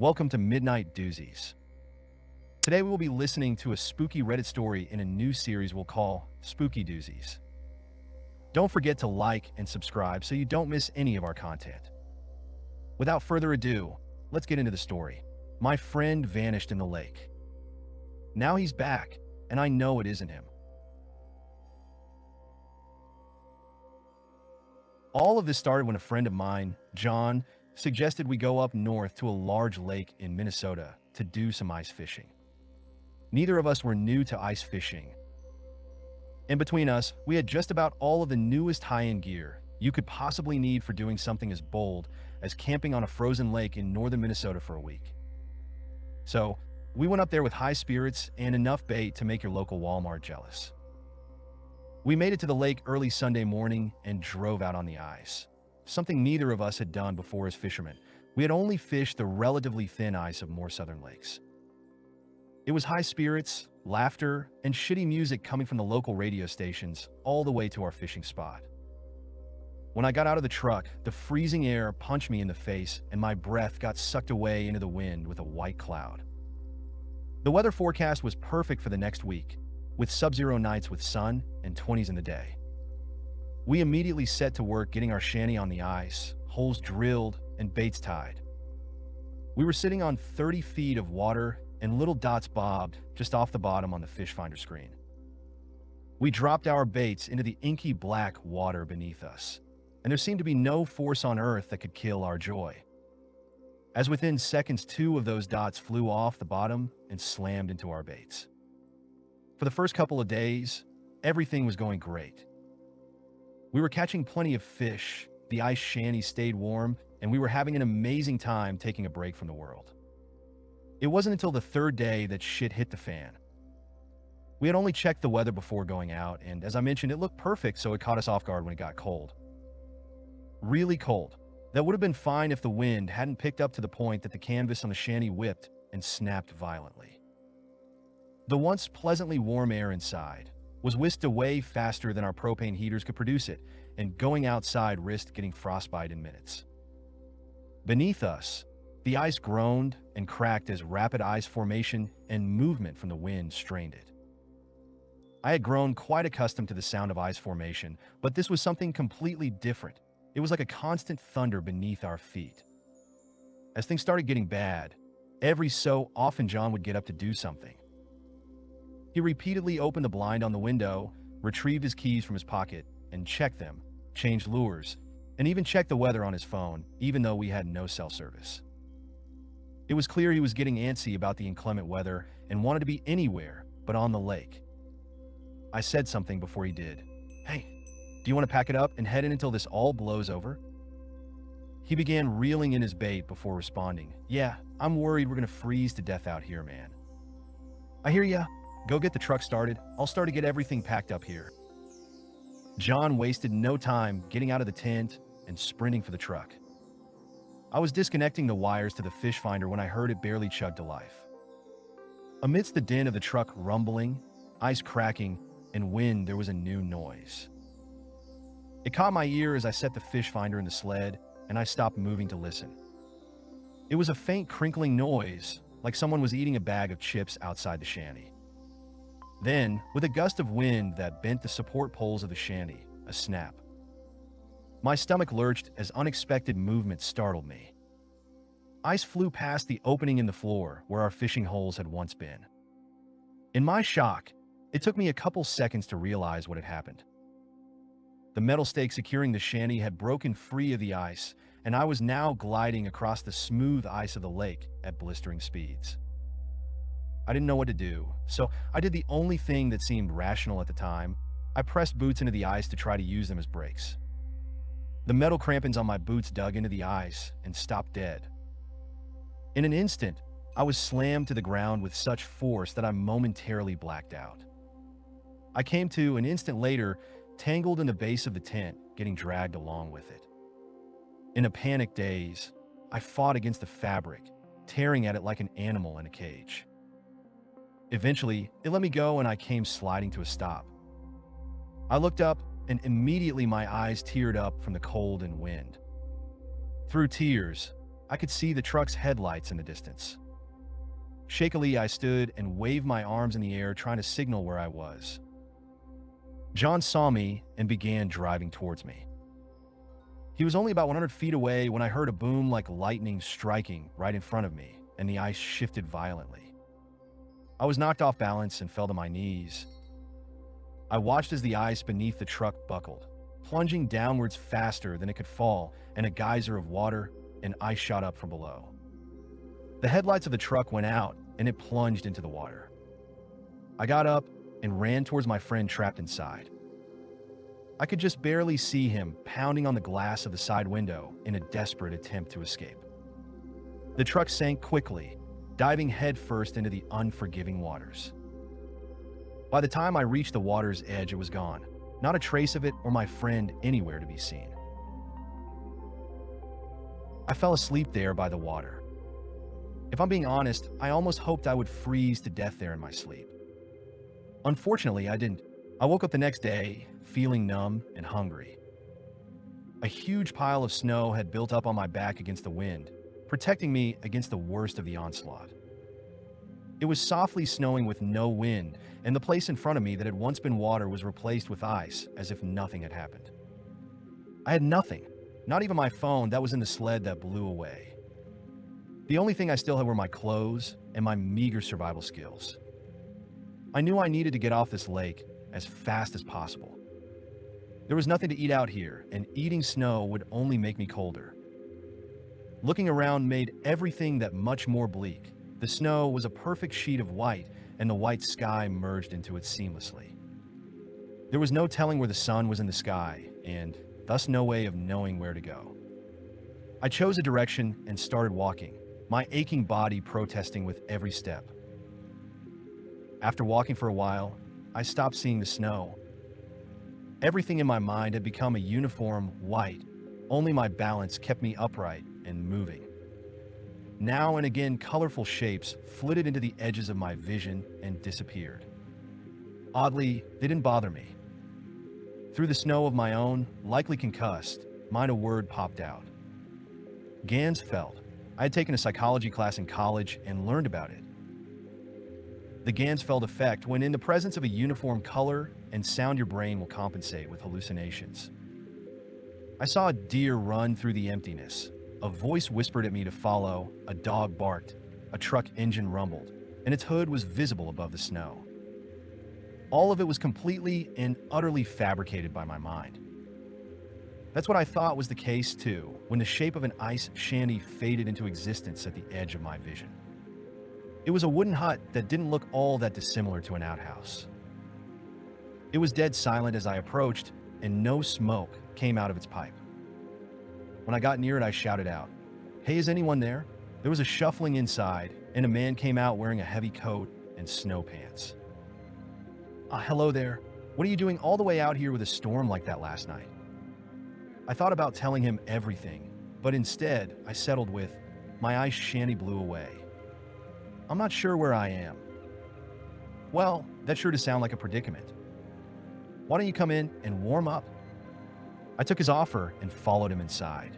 Welcome to Midnight Doozies. Today we will be listening to a spooky Reddit story in a new series we'll call Spooky Doozies. Don't forget to like and subscribe so you don't miss any of our content. Without further ado, let's get into the story. My friend vanished in the lake. Now he's back, and I know it isn't him. All of this started when a friend of mine, John, suggested we go up north to a large lake in Minnesota to do some ice fishing. Neither of us were new to ice fishing. In between us, we had just about all of the newest high-end gear you could possibly need for doing something as bold as camping on a frozen lake in northern Minnesota for a week. So, we went up there with high spirits and enough bait to make your local Walmart jealous. We made it to the lake early Sunday morning and drove out on the ice. Something neither of us had done before as fishermen. We had only fished the relatively thin ice of more southern lakes. It was high spirits, laughter, and shitty music coming from the local radio stations all the way to our fishing spot. When I got out of the truck, the freezing air punched me in the face and my breath got sucked away into the wind with a white cloud. The weather forecast was perfect for the next week, with sub-zero nights with sun and 20s in the day. We immediately set to work getting our shanty on the ice, holes drilled, and baits tied. We were sitting on 30 feet of water and little dots bobbed just off the bottom on the fish finder screen. We dropped our baits into the inky black water beneath us, and there seemed to be no force on earth that could kill our joy. As within seconds, two of those dots flew off the bottom and slammed into our baits. For the first couple of days, everything was going great. We were catching plenty of fish, the ice shanty stayed warm, and we were having an amazing time taking a break from the world. It wasn't until the third day that shit hit the fan. We had only checked the weather before going out, and as I mentioned, it looked perfect, so it caught us off guard when it got cold. Really cold. That would have been fine if the wind hadn't picked up to the point that the canvas on the shanty whipped and snapped violently. The once pleasantly warm air inside was whisked away faster than our propane heaters could produce it, and going outside risked getting frostbite in minutes. Beneath us, the ice groaned and cracked as rapid ice formation and movement from the wind strained it. I had grown quite accustomed to the sound of ice formation, but this was something completely different. It was like a constant thunder beneath our feet. As things started getting bad, every so often John would get up to do something. He repeatedly opened the blind on the window, retrieved his keys from his pocket, and checked them, changed lures, and even checked the weather on his phone, even though we had no cell service. It was clear he was getting antsy about the inclement weather and wanted to be anywhere but on the lake. I said something before he did. "Hey, do you want to pack it up and head in until this all blows over?" He began reeling in his bait before responding. "Yeah, I'm worried we're going to freeze to death out here, man." "I hear ya. Go get the truck started. I'll start to get everything packed up here." John wasted no time getting out of the tent and sprinting for the truck. I was disconnecting the wires to the fish finder when I heard it barely chug to life. Amidst the din of the truck rumbling, ice cracking, and wind, there was a new noise. It caught my ear as I set the fish finder in the sled, and I stopped moving to listen. It was a faint crinkling noise, like someone was eating a bag of chips outside the shanty. Then, with a gust of wind that bent the support poles of the shanty, a snap. My stomach lurched as unexpected movement startled me. Ice flew past the opening in the floor where our fishing holes had once been. In my shock, it took me a couple seconds to realize what had happened. The metal stake securing the shanty had broken free of the ice, and I was now gliding across the smooth ice of the lake at blistering speeds. I didn't know what to do, so I did the only thing that seemed rational at the time. I pressed boots into the ice to try to use them as brakes. The metal crampons on my boots dug into the ice and stopped dead. In an instant, I was slammed to the ground with such force that I momentarily blacked out. I came to an instant later, tangled in the base of the tent, getting dragged along with it. In a panicked daze, I fought against the fabric, tearing at it like an animal in a cage. Eventually, it let me go and I came sliding to a stop. I looked up and immediately my eyes teared up from the cold and wind. Through tears, I could see the truck's headlights in the distance. Shakily, I stood and waved my arms in the air, trying to signal where I was. John saw me and began driving towards me. He was only about 100 feet away when I heard a boom like lightning striking right in front of me, and the ice shifted violently. I was knocked off balance and fell to my knees. I watched as the ice beneath the truck buckled, plunging downwards faster than it could fall, and a geyser of water and ice shot up from below. The headlights of the truck went out, and it plunged into the water. I got up and ran towards my friend trapped inside. I could just barely see him pounding on the glass of the side window in a desperate attempt to escape. The truck sank quickly, diving headfirst into the unforgiving waters. By the time I reached the water's edge, it was gone. Not a trace of it or my friend anywhere to be seen. I fell asleep there by the water. If I'm being honest, I almost hoped I would freeze to death there in my sleep. Unfortunately, I didn't. I woke up the next day, feeling numb and hungry. A huge pile of snow had built up on my back against the wind, protecting me against the worst of the onslaught. It was softly snowing with no wind, and the place in front of me that had once been water was replaced with ice, as if nothing had happened. I had nothing, not even my phone that was in the sled that blew away. The only thing I still had were my clothes and my meager survival skills. I knew I needed to get off this lake as fast as possible. There was nothing to eat out here, and eating snow would only make me colder. Looking around made everything that much more bleak. The snow was a perfect sheet of white, and the white sky merged into it seamlessly. There was no telling where the sun was in the sky, and thus no way of knowing where to go. I chose a direction and started walking, my aching body protesting with every step. After walking for a while, I stopped seeing the snow. Everything in my mind had become a uniform white. Only my balance kept me upright and moving. Now and again, colorful shapes flitted into the edges of my vision and disappeared. Oddly, they didn't bother me. Through the snow of my own, likely concussed, mine a word popped out. Gansfeld. I had taken a psychology class in college and learned about it. The Gansfeld effect, when in the presence of a uniform color and sound, your brain will compensate with hallucinations. I saw a deer run through the emptiness. A voice whispered at me to follow, a dog barked, a truck engine rumbled, and its hood was visible above the snow. All of it was completely and utterly fabricated by my mind. That's what I thought was the case too, when the shape of an ice shanty faded into existence at the edge of my vision. It was a wooden hut that didn't look all that dissimilar to an outhouse. It was dead silent as I approached, and no smoke came out of its pipe. When I got near it, I shouted out, "Hey, is anyone there?" There was a shuffling inside, and a man came out wearing a heavy coat and snow pants. Hello there. What are you doing all the way out here with a storm like that last night?" I thought about telling him everything, but instead I settled with, "My ice shanty blew away. I'm not sure where I am." "Well, that's sure to sound like a predicament. Why don't you come in and warm up?" I took his offer and followed him inside.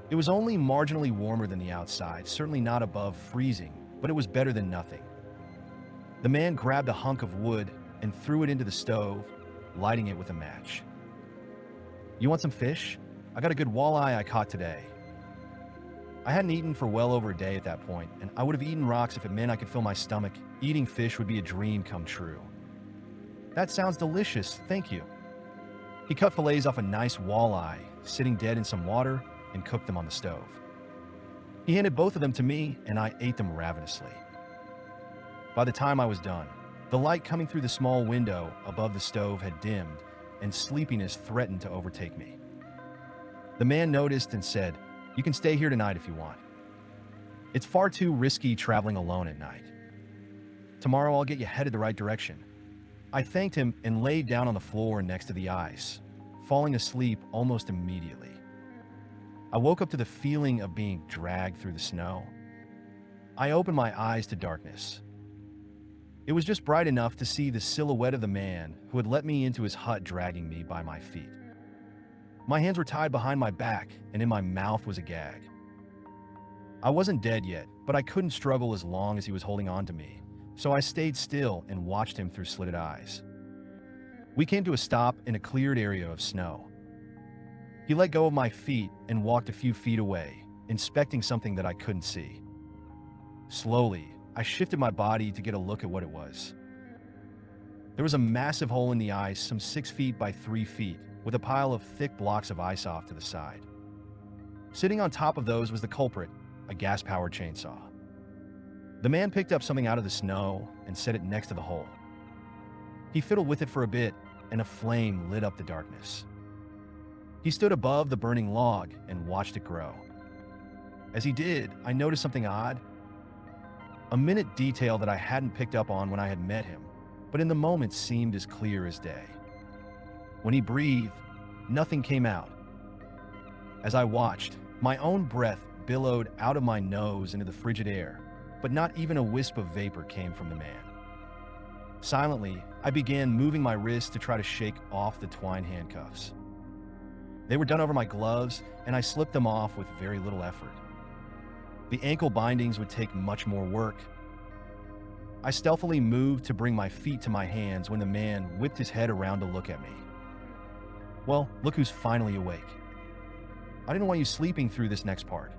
It was only marginally warmer than the outside, certainly not above freezing, but it was better than nothing. The man grabbed a hunk of wood and threw it into the stove, lighting it with a match. "You want some fish? I got a good walleye I caught today." I hadn't eaten for well over a day at that point, and I would have eaten rocks if it meant I could fill my stomach. Eating fish would be a dream come true. "That sounds delicious, thank you." He cut fillets off a nice walleye, sitting dead in some water, and cooked them on the stove. He handed both of them to me, and I ate them ravenously. By the time I was done, the light coming through the small window above the stove had dimmed, and sleepiness threatened to overtake me. The man noticed and said, "You can stay here tonight if you want. It's far too risky traveling alone at night. Tomorrow I'll get you headed the right direction." I thanked him and laid down on the floor next to the ice, falling asleep almost immediately. I woke up to the feeling of being dragged through the snow. I opened my eyes to darkness. It was just bright enough to see the silhouette of the man who had let me into his hut, dragging me by my feet. My hands were tied behind my back, and in my mouth was a gag. I wasn't dead yet, but I couldn't struggle as long as he was holding on to me, so I stayed still and watched him through slitted eyes. We came to a stop in a cleared area of snow. He let go of my feet and walked a few feet away, inspecting something that I couldn't see. Slowly, I shifted my body to get a look at what it was. There was a massive hole in the ice, some 6 feet by 3 feet, with a pile of thick blocks of ice off to the side. Sitting on top of those was the culprit, a gas-powered chainsaw. The man picked up something out of the snow and set it next to the hole. He fiddled with it for a bit, and a flame lit up the darkness. He stood above the burning log and watched it grow. As he did, I noticed something odd. A minute detail that I hadn't picked up on when I had met him, but in the moment seemed as clear as day. When he breathed, nothing came out. As I watched, my own breath billowed out of my nose into the frigid air, but not even a wisp of vapor came from the man. Silently, I began moving my wrists to try to shake off the twine handcuffs. They were done over my gloves, and I slipped them off with very little effort. The ankle bindings would take much more work. I stealthily moved to bring my feet to my hands when the man whipped his head around to look at me. "Well, look who's finally awake. I didn't want you sleeping through this next part."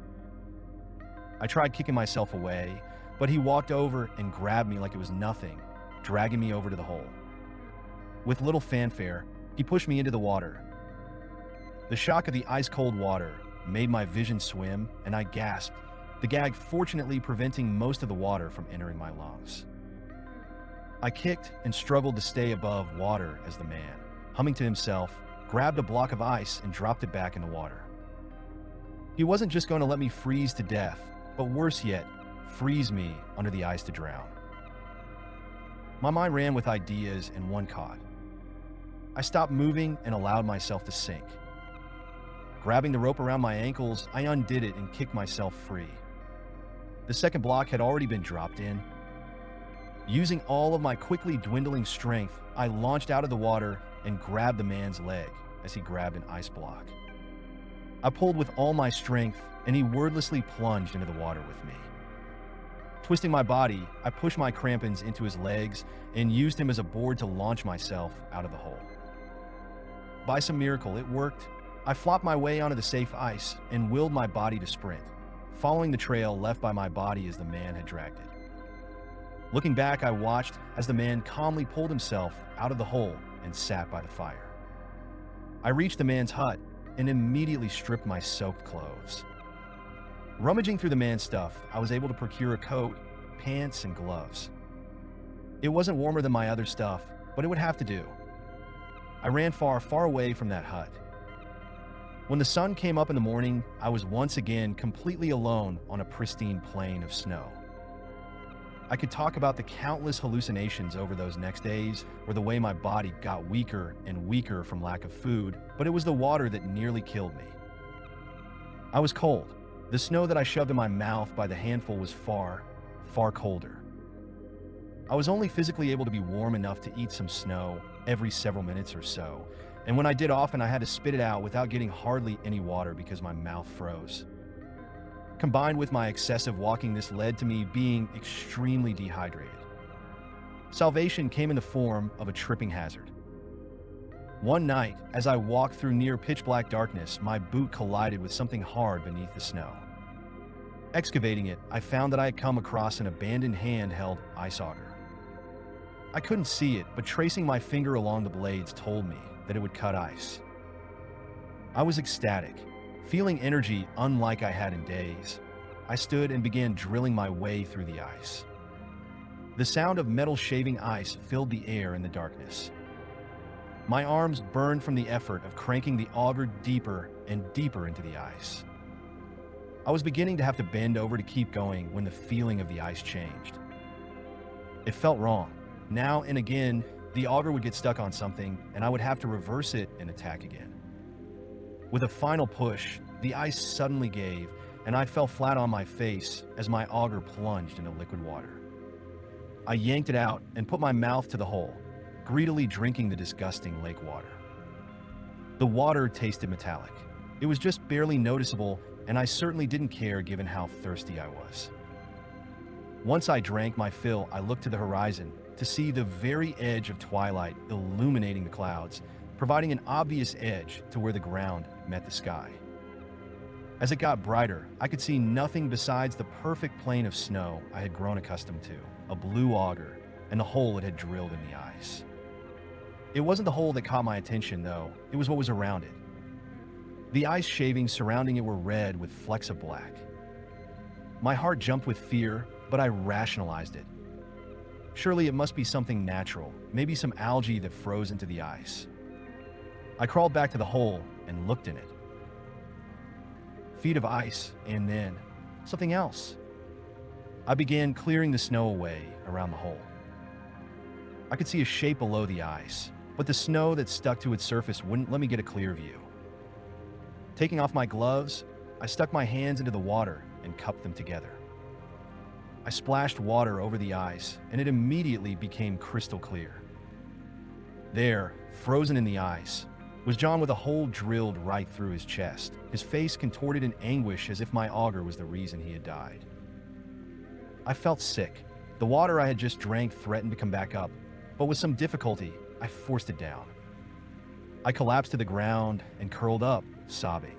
I tried kicking myself away, but he walked over and grabbed me like it was nothing, dragging me over to the hole. With little fanfare, he pushed me into the water. The shock of the ice-cold water made my vision swim, and I gasped, the gag fortunately preventing most of the water from entering my lungs. I kicked and struggled to stay above water as the man, humming to himself, grabbed a block of ice and dropped it back in the water. He wasn't just going to let me freeze to death, but worse yet, freeze me under the ice to drown. My mind ran with ideas, and one caught. I stopped moving and allowed myself to sink. Grabbing the rope around my ankles, I undid it and kicked myself free. The second block had already been dropped in. Using all of my quickly dwindling strength, I launched out of the water and grabbed the man's leg as he grabbed an ice block. I pulled with all my strength, and he wordlessly plunged into the water with me. Twisting my body, I pushed my crampons into his legs and used him as a board to launch myself out of the hole. By some miracle, it worked. I flopped my way onto the safe ice and willed my body to sprint, following the trail left by my body as the man had dragged it. Looking back, I watched as the man calmly pulled himself out of the hole and sat by the fire. I reached the man's hut and immediately stripped my soaked clothes. Rummaging through the man's stuff, I was able to procure a coat, pants, and gloves. It wasn't warmer than my other stuff, but it would have to do. I ran far, far away from that hut. When the sun came up in the morning, I was once again completely alone on a pristine plain of snow. I could talk about the countless hallucinations over those next days, or the way my body got weaker and weaker from lack of food, but it was the water that nearly killed me. I was cold. The snow that I shoved in my mouth by the handful was far, far colder. I was only physically able to be warm enough to eat some snow every several minutes or so, and when I did often, I had to spit it out without getting hardly any water because my mouth froze. Combined with my excessive walking, this led to me being extremely dehydrated. Salvation came in the form of a tripping hazard. One night, as I walked through near pitch-black darkness, my boot collided with something hard beneath the snow. Excavating it, I found that I had come across an abandoned handheld ice auger. I couldn't see it, but tracing my finger along the blades told me that it would cut ice. I was ecstatic, feeling energy unlike I had in days. I stood and began drilling my way through the ice. The sound of metal shaving ice filled the air in the darkness. My arms burned from the effort of cranking the auger deeper and deeper into the ice. I was beginning to have to bend over to keep going when the feeling of the ice changed. It felt wrong. Now and again, the auger would get stuck on something, and I would have to reverse it and attack again. With a final push, the ice suddenly gave, and I fell flat on my face as my auger plunged into liquid water. I yanked it out and put my mouth to the hole, greedily drinking the disgusting lake water. The water tasted metallic. It was just barely noticeable, and I certainly didn't care given how thirsty I was. Once I drank my fill, I looked to the horizon to see the very edge of twilight illuminating the clouds, providing an obvious edge to where the ground met the sky. As it got brighter, I could see nothing besides the perfect plain of snow I had grown accustomed to, a blue auger, and the hole it had drilled in the ice. It wasn't the hole that caught my attention, though, it was what was around it. The ice shavings surrounding it were red with flecks of black. My heart jumped with fear, but I rationalized it. Surely it must be something natural, maybe some algae that froze into the ice. I crawled back to the hole and looked in it. Feet of ice, and then something else. I began clearing the snow away around the hole. I could see a shape below the ice, but the snow that stuck to its surface wouldn't let me get a clear view. Taking off my gloves, I stuck my hands into the water and cupped them together. I splashed water over the ice, and it immediately became crystal clear. There, frozen in the ice, was John with a hole drilled right through his chest, his face contorted in anguish as if my auger was the reason he had died. I felt sick. The water I had just drank threatened to come back up, but with some difficulty, I forced it down. I collapsed to the ground and curled up, sobbing.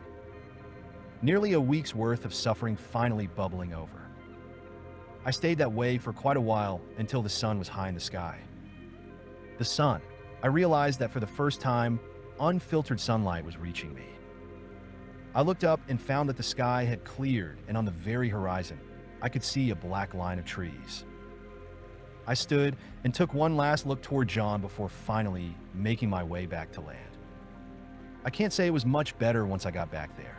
Nearly a week's worth of suffering finally bubbling over. I stayed that way for quite a while until the sun was high in the sky. The sun. I realized that for the first time, unfiltered sunlight was reaching me. I looked up and found that the sky had cleared, and on the very horizon, I could see a black line of trees. I stood and took one last look toward John before finally making my way back to land. I can't say it was much better once I got back there.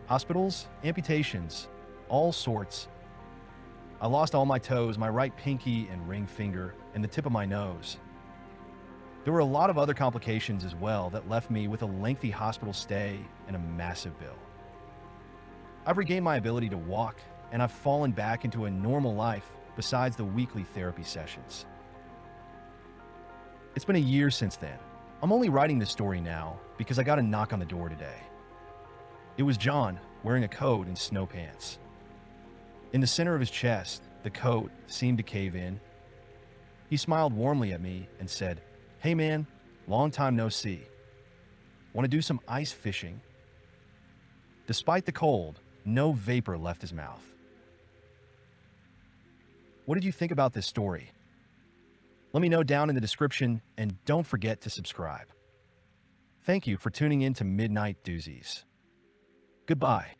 Hospitals, amputations, all sorts. I lost all my toes, my right pinky and ring finger, and the tip of my nose. There were a lot of other complications as well that left me with a lengthy hospital stay and a massive bill. I've regained my ability to walk, and I've fallen back into a normal life besides the weekly therapy sessions. It's been a year since then. I'm only writing this story now because I got a knock on the door today. It was John, wearing a coat and snow pants. In the center of his chest, the coat seemed to cave in. He smiled warmly at me and said, "Hey man, long time no see. Want to do some ice fishing?" Despite the cold, no vapor left his mouth. What did you think about this story? Let me know down in the description, and don't forget to subscribe. Thank you for tuning in to Midnight Doozies. Goodbye.